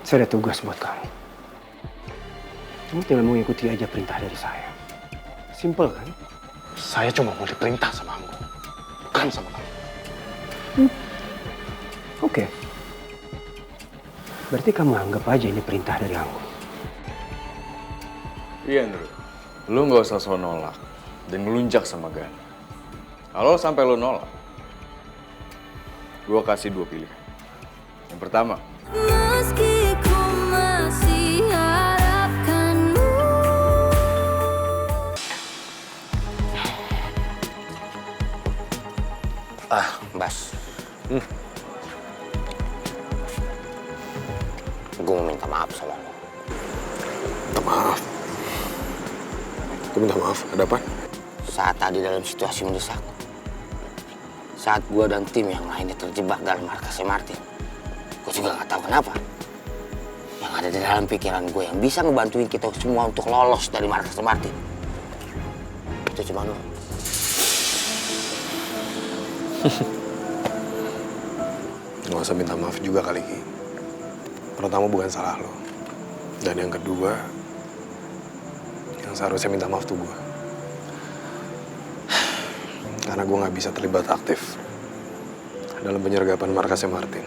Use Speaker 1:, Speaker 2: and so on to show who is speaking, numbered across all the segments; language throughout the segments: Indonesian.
Speaker 1: Saya ada tugas buat kamu. Kamu tinggal mengikuti aja perintah dari saya. Simple kan?
Speaker 2: Saya cuma mau diperintah sama kamu, bukan sama kamu.
Speaker 1: Oke. Berarti kamu anggap aja ini perintah dari aku.
Speaker 3: Iya, Andrew. Lu nggak usah so nolak dan ngelunjak sama Gan. Kalau sampai lu nolak, gua kasih 2 pilihan. Yang pertama,
Speaker 4: Meski ku masih harapkanmu.
Speaker 5: Bas. Gue mau minta maaf sama lo.
Speaker 2: Minta maaf. Gue minta maaf, ada apa?
Speaker 5: Saat tadi dalam situasi mendesak. Saat gue dan tim yang lainnya terjebak dalam markasnya Martin. Gue juga gak tahu kenapa. Yang ada di dalam pikiran gue yang bisa ngebantuin kita semua untuk lolos dari markasnya Martin. Itu cuma lo.
Speaker 2: Gak usah minta maaf juga kali, Ki. Pertama bukan salah lo. Dan yang kedua, yang seharusnya minta maaf tuh gue. Karena gue gak bisa terlibat aktif dalam penyergapan markasnya Martin.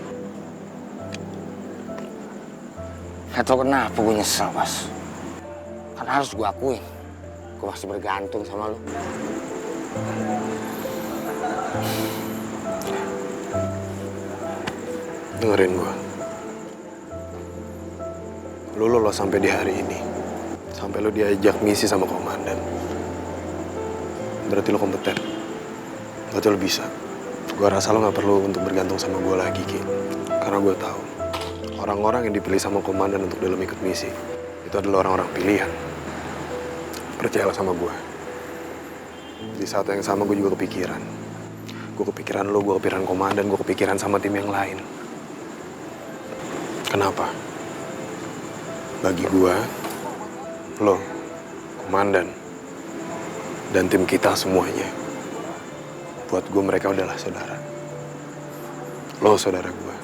Speaker 5: Gak tau kenapa gue nyesel, Mas. Karena harus gue akuin. Gue masih bergantung sama lo.
Speaker 2: Dengerin gue. Lu lolos sampai di hari ini. Sampai lu diajak misi sama komandan. Berarti lu kompeten. Berarti lu bisa. Gue rasa lu gak perlu untuk bergantung sama gue lagi, Ki. Karena gue tahu orang-orang yang dipilih sama komandan untuk dalam ikut misi itu adalah orang-orang pilihan. Percayalah sama gue. Di saat yang sama gue juga kepikiran. Gue kepikiran lu, gue kepikiran komandan, gue kepikiran sama tim yang lain. Kenapa? Bagi gue, lo, komandan, dan tim kita semuanya, buat gue mereka adalah saudara. Lo saudara gue.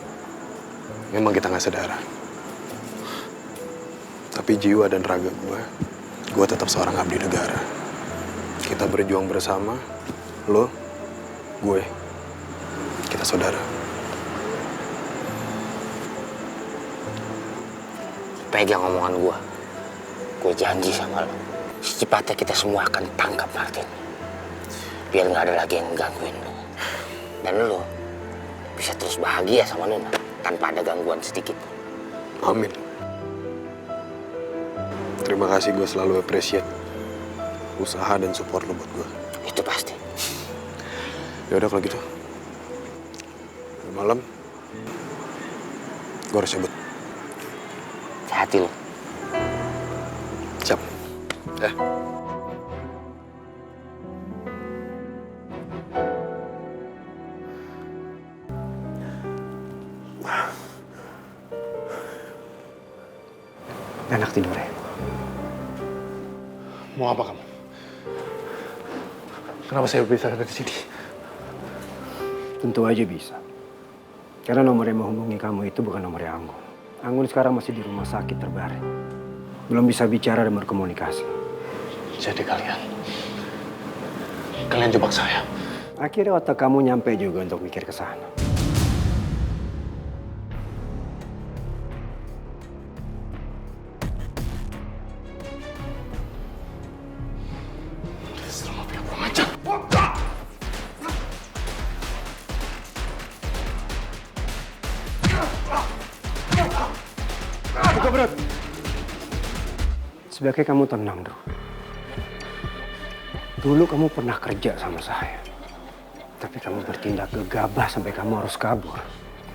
Speaker 2: Memang kita gak saudara. Tapi jiwa dan raga gue tetap seorang abdi negara. Kita berjuang bersama, lo, gue, kita saudara.
Speaker 5: Pegang omongan gue. Gue janji sama lo. Secepatnya kita semua akan tangkap Martin. Biar nggak ada lagi yang gangguin lo. Dan lo bisa terus bahagia sama Nuna tanpa ada gangguan sedikit.
Speaker 2: Amin. Terima kasih, gue selalu appreciate usaha dan support lo buat gue.
Speaker 5: Itu pasti.
Speaker 2: Ya udah kalau gitu. Malam gue harus cabut.
Speaker 5: Hati lo.
Speaker 2: Siap.
Speaker 1: Enak tidurnya.
Speaker 2: Mau apa kamu? Kenapa saya bisa ada di sini?
Speaker 1: Tentu aja bisa. Karena nomor yang menghubungi kamu itu bukan nomor yang Anggun. Anggun sekarang masih di rumah sakit terbaring. Belum bisa bicara dan berkomunikasi.
Speaker 2: Jadi kalian jebak saya.
Speaker 1: Akhirnya otak kamu nyampe juga untuk mikir ke sana. Sebaiknya kamu tenang, Drew. Dulu kamu pernah kerja sama saya. Tapi kamu bertindak gegabah sampai kamu harus kabur.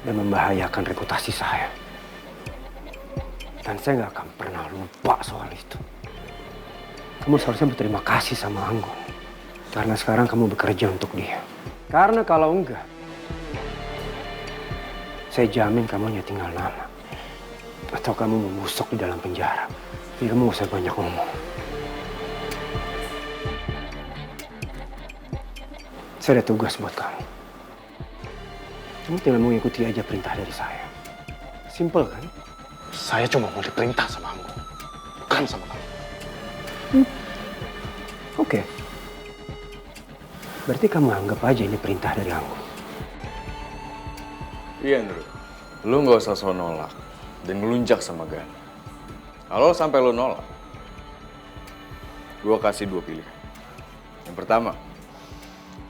Speaker 1: Dan membahayakan reputasi saya. Dan saya nggak akan pernah lupa soal itu. Kamu seharusnya berterima kasih sama Anggun. Karena sekarang kamu bekerja untuk dia. Karena kalau enggak, saya jamin kamu hanya tinggal nama. Atau kamu membusuk di dalam penjara. Jadi kamu gak usah banyak ngomong. Saya ada tugas buat kamu. Kamu tinggal mengikuti aja perintah dari saya. Simple kan?
Speaker 2: Saya cuma mau diperintah sama Anggo, bukan sama kamu.
Speaker 1: Oke. Berarti kamu anggap aja ini perintah dari aku.
Speaker 3: Iya, Andrew. Lu nggak usah so nolak dan ngelunjak sama Gana. Kalau sampai lu nolak, gua kasih 2 pilihan. Yang pertama,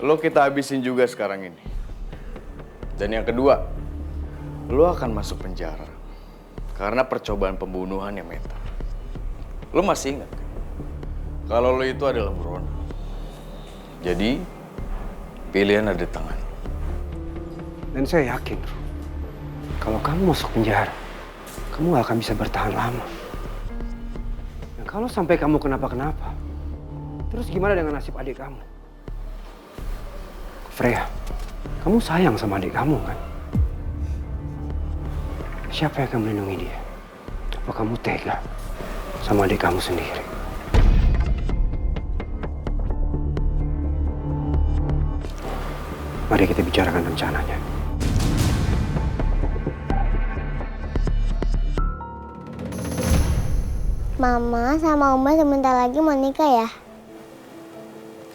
Speaker 3: lo kita habisin juga sekarang ini. Dan yang kedua, lo akan masuk penjara karena percobaan pembunuhan yang Meta. Lo masih ingat kan? Kalau lo itu adalah buronan. Jadi, pilihan ada di tangan.
Speaker 1: Dan saya yakin, Ru, kalau kamu masuk penjara, kamu gak akan bisa bertahan lama. Dan kalau sampai kamu kenapa-kenapa, terus gimana dengan nasib adik kamu? Freya, kamu sayang sama adik kamu kan? Siapa yang akan melindungi dia? Apa kamu tega sama adik kamu sendiri? Mari kita bicarakan rencananya.
Speaker 6: Mama sama Oma sebentar lagi mau nikah ya?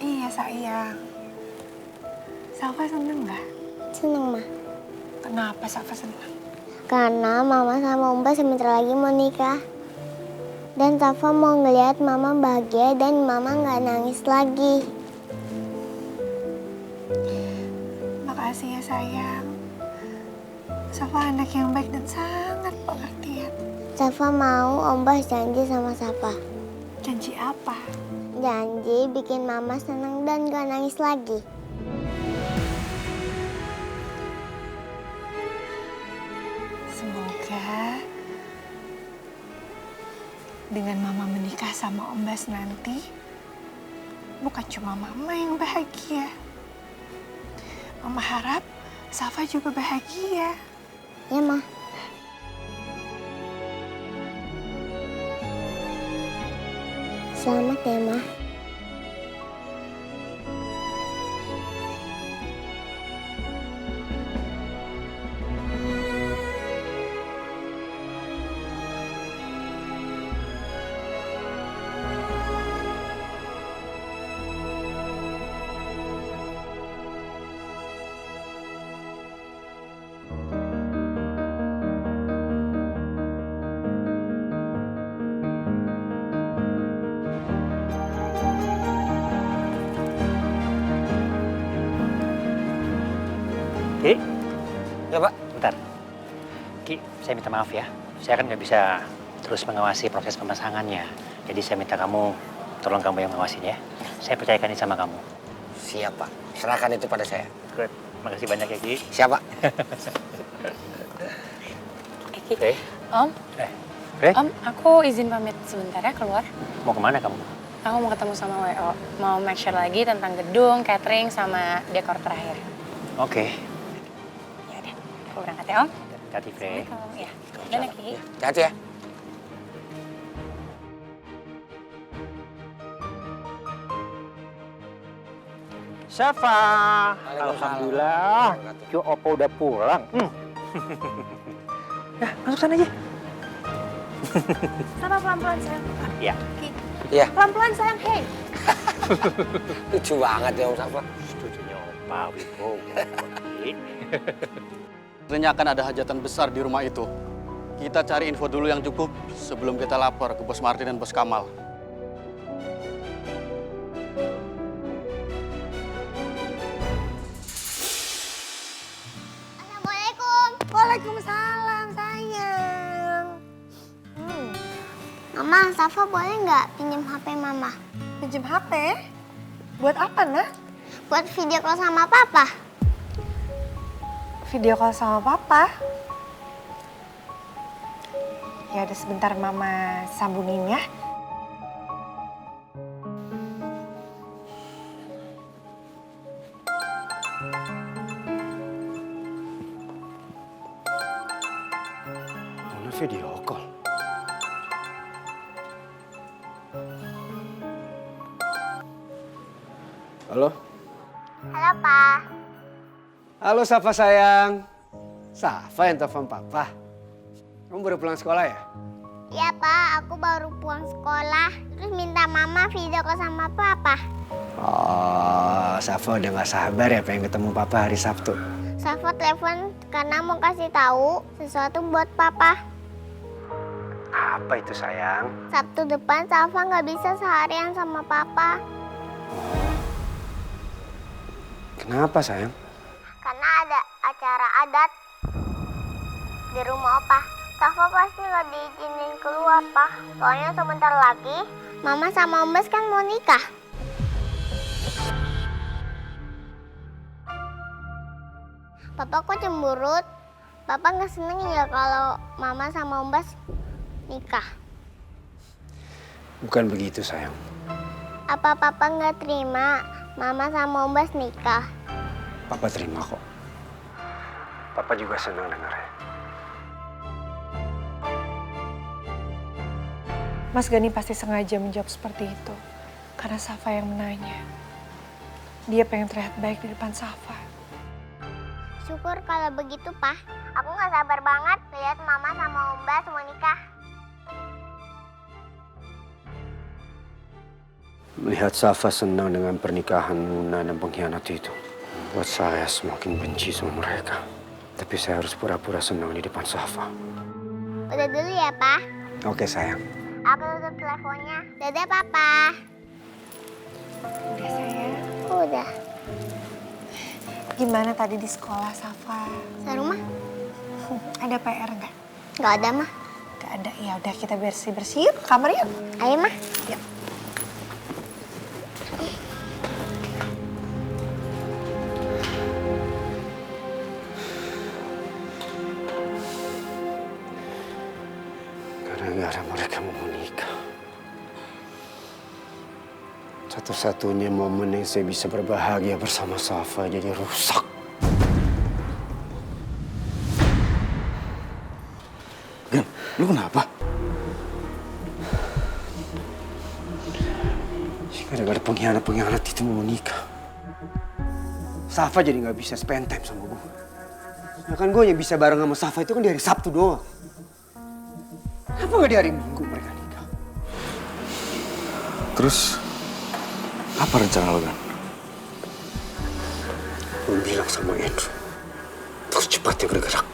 Speaker 7: Iya sayang. Safa seneng nggak?
Speaker 6: Seneng, Ma.
Speaker 7: Kenapa Safa seneng?
Speaker 6: Karena Mama sama Oma sebentar lagi mau nikah. Dan Safa mau ngeliat Mama bahagia dan Mama nggak nangis lagi.
Speaker 7: Makasih ya sayang. Safa anak yang baik dan sangat pengertian.
Speaker 6: Safa mau Om Bas janji sama Safa.
Speaker 7: Janji apa?
Speaker 6: Janji bikin Mama senang dan gak nangis lagi.
Speaker 7: Semoga dengan Mama menikah sama Om Bas nanti, bukan cuma Mama yang bahagia. Mama harap Safa juga bahagia.
Speaker 6: Ya, Ma. Selamat ya, Ma.
Speaker 8: Ki,
Speaker 5: Ya, Pak.
Speaker 8: bentar. Ki, saya minta maaf ya. Saya kan nggak bisa terus mengawasi proses pemasangannya. Jadi saya minta kamu, tolong kamu yang ngawasin ya. Saya percayakan ini sama kamu.
Speaker 5: Siap, Pak. Serahkan itu pada saya.
Speaker 8: Good. Makasih banyak ya, Ki.
Speaker 5: Siap, Pak.
Speaker 8: Oke.
Speaker 9: Om,
Speaker 8: Oke.
Speaker 9: Om, aku izin pamit sebentar ya keluar.
Speaker 8: Mau kemana kamu?
Speaker 9: Aku mau ketemu sama WO. Mau make sure lagi tentang gedung, catering, sama dekor terakhir.
Speaker 8: Oke.
Speaker 9: Ya udah, aku berangkat ya Om.
Speaker 8: Hati-hati, Fre.
Speaker 9: Assalamualaikum. Ya, dan Ki.
Speaker 5: Hati-hati ya.
Speaker 8: Safa, alhamdulillah, Kyo Opo udah pulang. Ya, masuk sana aja.
Speaker 9: Safa pelan-pelan sayang.
Speaker 8: Iya.
Speaker 9: Ki.
Speaker 5: Iya.
Speaker 9: Pelan-pelan sayang, hey.
Speaker 5: Lucu banget ya, Om Safa.
Speaker 8: Cucunya Opa, Wibo.
Speaker 10: Sebenarnya akan ada hajatan besar di rumah itu. Kita cari info dulu yang cukup sebelum kita lapor ke Bos Martin dan Bos Kamal.
Speaker 6: Assalamualaikum.
Speaker 7: Waalaikumsalam sayang.
Speaker 6: Mama, Safa boleh nggak pinjam HP Mama?
Speaker 7: Pinjem HP? Buat apa, Nak?
Speaker 6: Buat video call sama Papa.
Speaker 7: Video call sama Papa? Ya udah sebentar Mama sambungin ya.
Speaker 1: Mana video call? Halo?
Speaker 6: Halo, Pa.
Speaker 1: Halo Safa sayang. Safa yang telepon Papa. Kamu baru pulang sekolah ya?
Speaker 6: Iya Pak, aku baru pulang sekolah. Terus minta mama video call sama papa.
Speaker 1: Oh, Safa udah gak sabar ya pengen ketemu papa hari Sabtu.
Speaker 6: Safa telepon karena mau kasih tahu sesuatu buat papa.
Speaker 1: Apa itu sayang?
Speaker 6: Sabtu depan Safa nggak bisa seharian sama papa.
Speaker 1: Kenapa sayang?
Speaker 6: Karena ada acara adat di rumah opa. Safa pasti nggak diizinin keluar, Pak. Soalnya sebentar lagi Mama sama Om Bas kan mau nikah. Papa kok cemberut? Papa nggak seneng ya kalau Mama sama Om Bas nikah?
Speaker 1: Bukan begitu sayang.
Speaker 6: Apa Papa nggak terima Mama sama Om Bas nikah?
Speaker 1: Papa terima kok. Papa juga senang dengarnya.
Speaker 7: Mas Gani pasti sengaja menjawab seperti itu. Karena Safa yang menanya. Dia pengen terlihat baik di depan Safa.
Speaker 6: Syukur kalau begitu, Pak. Aku nggak sabar banget lihat Mama sama Om Bas mau nikah.
Speaker 1: Melihat Safa senang dengan pernikahan Muna dan pengkhianat itu, buat saya semakin benci sama mereka. Tapi saya harus pura-pura senang di depan Safa.
Speaker 6: Udah dulu ya, Pak.
Speaker 1: Oke sayang.
Speaker 6: Aku tutup teleponnya. Dadah, Papa.
Speaker 7: Udah sayang.
Speaker 6: Udah.
Speaker 7: Gimana tadi di sekolah, Safa?
Speaker 6: Seru mah?
Speaker 7: Ada PR nggak?
Speaker 6: Nggak ada, mah.
Speaker 7: Nggak ada. Ya udah kita bersih-bersih yuk ke kamar yuk.
Speaker 6: Ayo, mah.
Speaker 7: Yuk.
Speaker 1: Gara-gara mereka mau menikah. Satu-satunya momen yang saya bisa berbahagia bersama Safa jadi rusak.
Speaker 3: Gan, lu kenapa?
Speaker 1: Gara-gara pengkhianat itu mau menikah. Safa jadi nggak bisa spend time sama gue. Ya kan gue yang bisa bareng sama Safa itu kan di hari Sabtu doang. Kenapa nggak di hari Minggu mereka nikah?
Speaker 3: Terus, apa rencana lo, Gan?
Speaker 1: Gue bilang sama Andrew, terus cepatnya bergerak.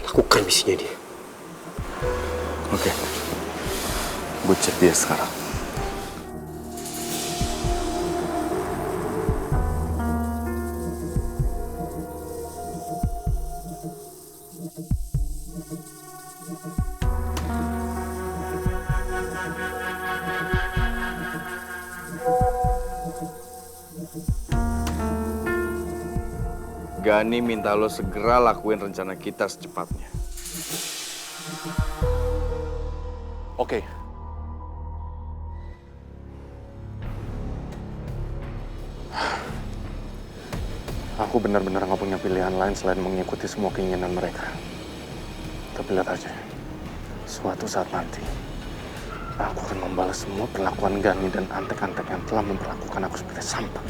Speaker 1: Lakukan misinya dia.
Speaker 3: Oke. Gue cek dia sekarang. Gani minta lo segera lakuin rencana kita secepatnya.
Speaker 10: Oke. Aku benar-benar nggak punya pilihan lain selain mengikuti semua keinginan mereka. Tapi lihat aja, suatu saat nanti, aku akan membalas semua perlakuan Gani dan antek-antek yang telah memperlakukan aku seperti sampah.